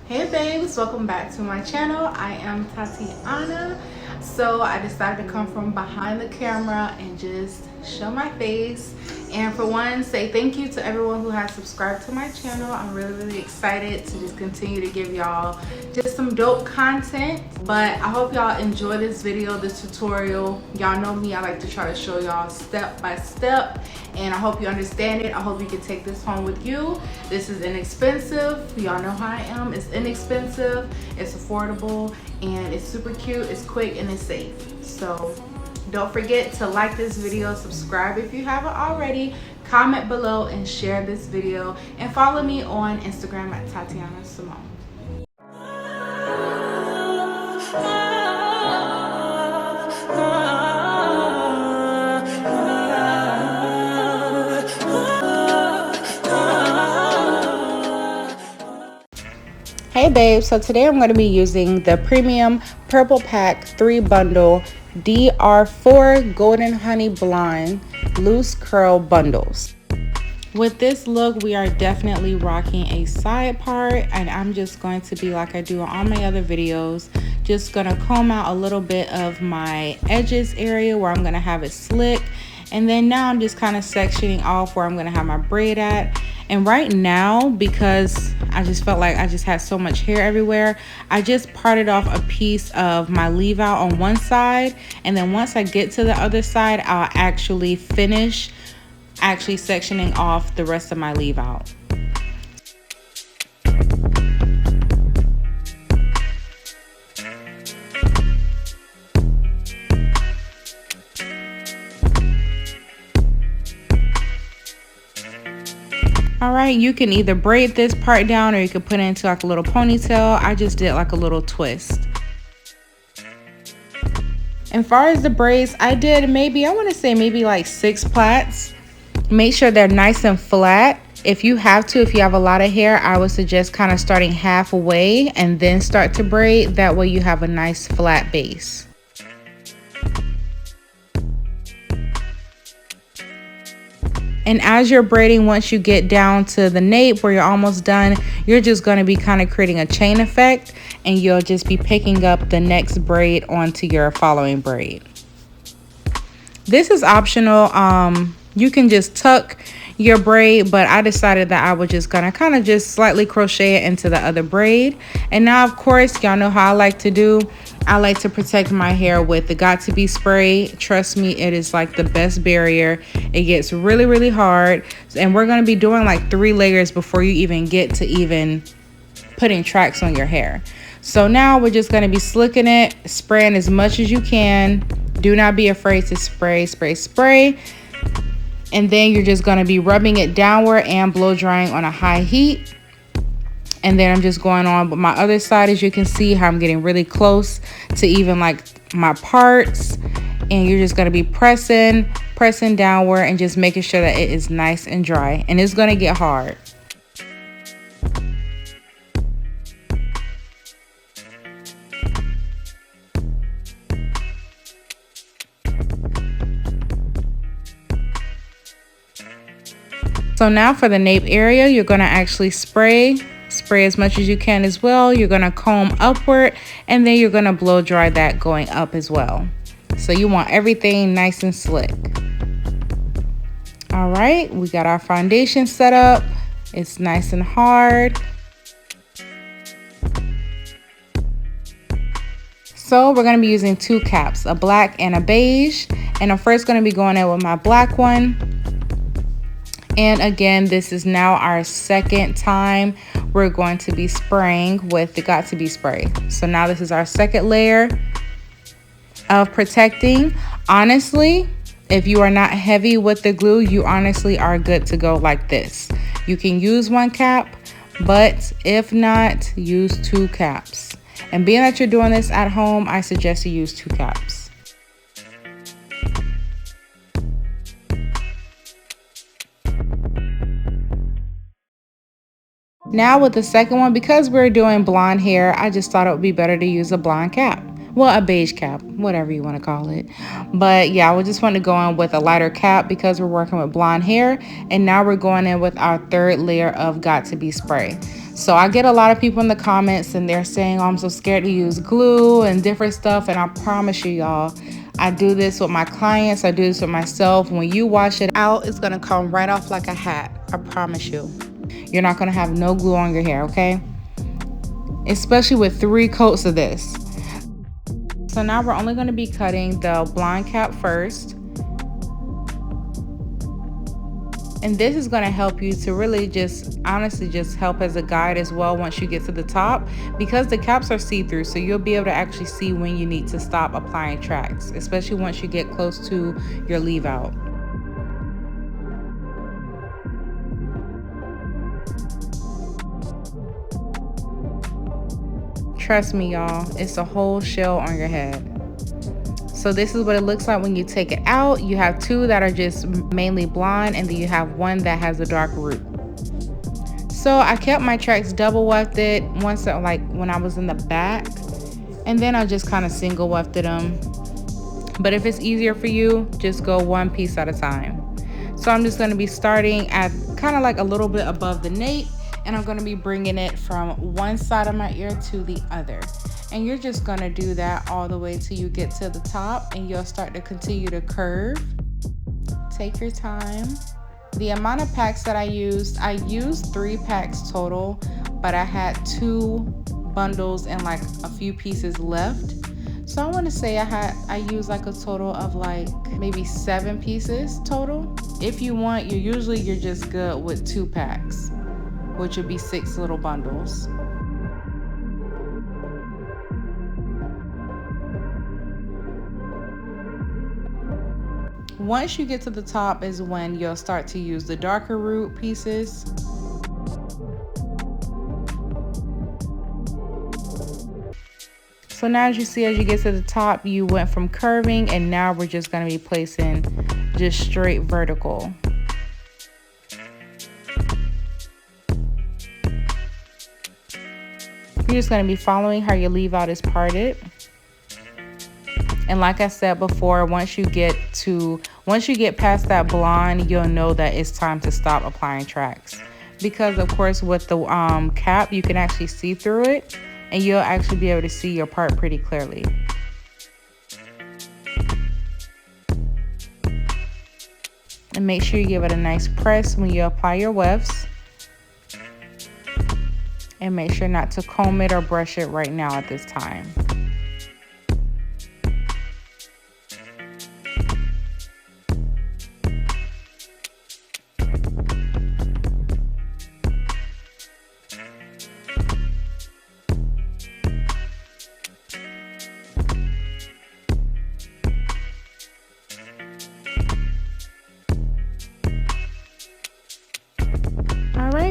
Hey babes, welcome back to my channel. I am Tatiana. So I decided to come from behind the camera and just show my face, and for one, say thank you to everyone who has subscribed to my channel. I'm really excited to just continue to give y'all just some dope content. But I hope y'all enjoy this video, this tutorial. Y'all know me, I like to try to show y'all step by step, and I hope you understand it. I hope you can take this home with you. This is inexpensive. Y'all know how I am. It's inexpensive, it's affordable, and it's super cute, it's quick, and it's safe. So don't forget to like this video, subscribe if you haven't already, comment below, and share this video, and follow me on Instagram at Tatiana Simone. Hey babe, so today I'm going to be using the premium purple pack 3 bundle DR4 golden honey blonde loose curl bundles. With this look, we are definitely rocking a side part, and I'm just going to be like I do on all my other videos, just going to comb out a little bit of my edges area where I'm going to have it slick, and then now I'm just kind of sectioning off where I'm going to have my braid at. And right now, because I just felt like I just had so much hair everywhere, I just parted off a piece of my leave out on one side, and then once I get to the other side, I'll actually finish sectioning off the rest of my leave out. Alright, you can either braid this part down or you can put it into like a little ponytail. I just did like a little twist. And far as the braids, I did maybe like 6 plaits. Make sure they're nice and flat. If you have a lot of hair, I would suggest kind of starting halfway and then start to braid. That way you have a nice flat base. And as you're braiding, once you get down to the nape where you're almost done, you're just going to be kind of creating a chain effect, and you'll just be picking up the next braid onto your following braid. This is optional. You can just tuck your braid, but I decided that I was just gonna kind of just slightly crochet it into the other braid. And now, of course, y'all know how I like to do. I like to protect my hair with the Got To Be spray. Trust me, it is like the best barrier. It gets really hard, and we're gonna be doing like 3 layers before you even get to even putting tracks on your hair. So now we're just gonna be slicking it, spraying as much as you can. Do not be afraid to spray. And then you're just going to be rubbing it downward and blow drying on a high heat. And then I'm just going on with my other side. As you can see how I'm getting really close to even like my parts. And you're just going to be pressing downward and just making sure that it is nice and dry. And it's going to get hard. So now for the nape area, you're going to actually spray as much as you can as well. You're going to comb upward, and then you're going to blow dry that going up as well. So you want everything nice and slick. All right, we got our foundation set up. It's nice and hard. So we're going to be using 2 caps, a black and a beige. And I'm first going to be going in with my black one. And again, this is now our second time we're going to be spraying with the Got To Be spray. So now this is our second layer of protecting. Honestly, if you are not heavy with the glue, you honestly are good to go like this. You can use 1 cap, but if not, use 2 caps. And being that you're doing this at home, I suggest you use 2 caps. Now with the second one, because we're doing blonde hair, I just thought it would be better to use a blonde cap. Well, a beige cap, whatever you want to call it. But yeah, we just want to go in with a lighter cap because we're working with blonde hair. And now we're going in with our third layer of Got To Be spray. So I get a lot of people in the comments and they're saying, oh, I'm so scared to use glue and different stuff. And I promise you, y'all, I do this with my clients. I do this with myself. When you wash it out, it's going to come right off like a hat. I promise you. You're not going to have no glue on your hair, okay? Especially with 3 coats of this. So now we're only going to be cutting the blonde cap first. And this is going to help you to really just honestly just help as a guide as well once you get to the top, because the caps are see-through, so you'll be able to actually see when you need to stop applying tracks, especially once you get close to your leave out. Trust me, y'all, it's a whole shell on your head. So this is what it looks like when you take it out. You have 2 that are just mainly blonde, and then you have 1 that has a dark root. So I kept my tracks double wefted once, like when I was in the back, and then I just kind of single wefted them. But if it's easier for you, just go 1 piece at a time. So I'm just going to be starting at kind of like a little bit above the nape, and I'm going to be bringing it from one side of my ear to the other. And you're just going to do that all the way till you get to the top, and you'll start to continue to curve. Take your time. The amount of packs that I used 3 packs total, but I had 2 bundles and like a few pieces left. So I want to say I used like a total of like maybe 7 pieces total. If you want, you're just good with 2 packs, which would be 6 little bundles. Once you get to the top is when you'll start to use the darker root pieces. So now as you see, as you get to the top, you went from curving, and now we're just going to be placing just straight vertical. You're just going to be following how your leave out is parted. And like I said before, once you get past that blonde, you'll know that it's time to stop applying tracks. Because of course with the cap, you can actually see through it, and you'll actually be able to see your part pretty clearly. And make sure you give it a nice press when you apply your wefts. And make sure not to comb it or brush it right now at this time.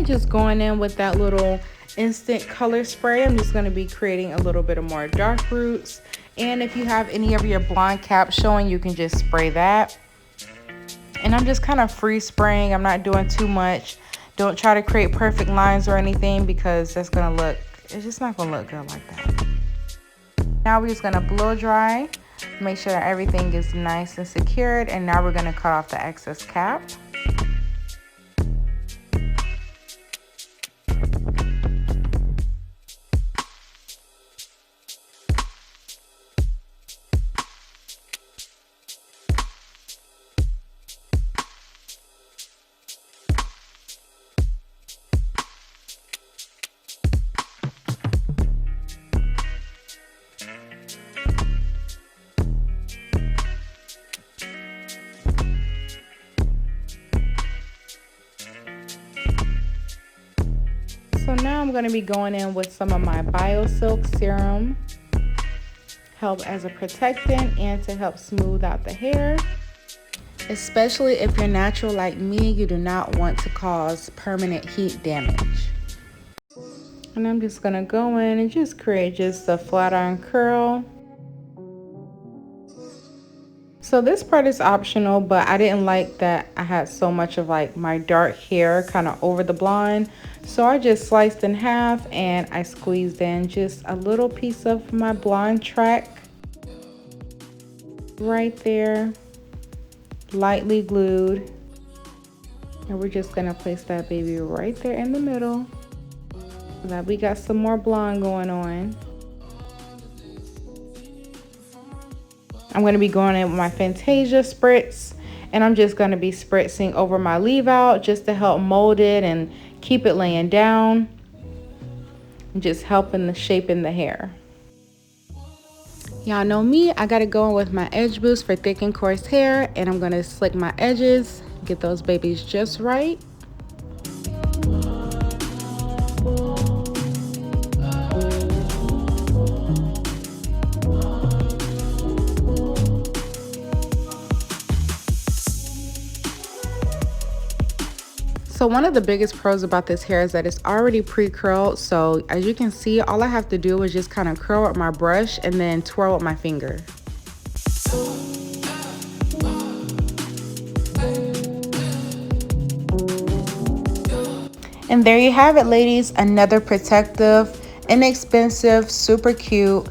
Just going in with that little instant color spray. I'm just going to be creating a little bit of more dark roots, and if you have any of your blonde caps showing, you can just spray that. And I'm just kind of free spraying. I'm not doing too much. Don't try to create perfect lines or anything, because it's just not gonna look good like that. Now we're just gonna blow dry, make sure that everything is nice and secured, and now we're gonna cut off the excess cap. So now I'm going to be going in with some of my BioSilk serum, help as a protectant and to help smooth out the hair. Especially if you're natural like me, you do not want to cause permanent heat damage. And I'm just going to go in and just create just a flat iron curl. So this part is optional, but I didn't like that I had so much of like my dark hair kind of over the blonde. So I just sliced in half and I squeezed in just a little piece of my blonde track right there, lightly glued. And we're just gonna place that baby right there in the middle. Now we got some more blonde going on. I'm going to be going in with my Fantasia spritz, and I'm just going to be spritzing over my leave out just to help mold it and keep it laying down, and just helping the shape in the hair. Y'all know me, I got to go in with my edge boost for thick and coarse hair, and I'm going to slick my edges, get those babies just right. So one of the biggest pros about this hair is that it's already pre-curled. So as you can see, all I have to do is just kind of curl with my brush and then twirl with my finger. And there you have it, ladies. Another protective, inexpensive, super cute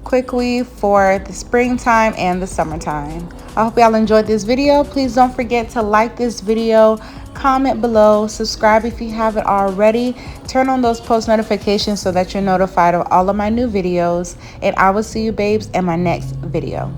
quick weave for the springtime and the summertime. I hope y'all enjoyed this video. Please don't forget to like this video, comment below, subscribe if you haven't already, turn on those post notifications so that you're notified of all of my new videos, and I will see you babes in my next video.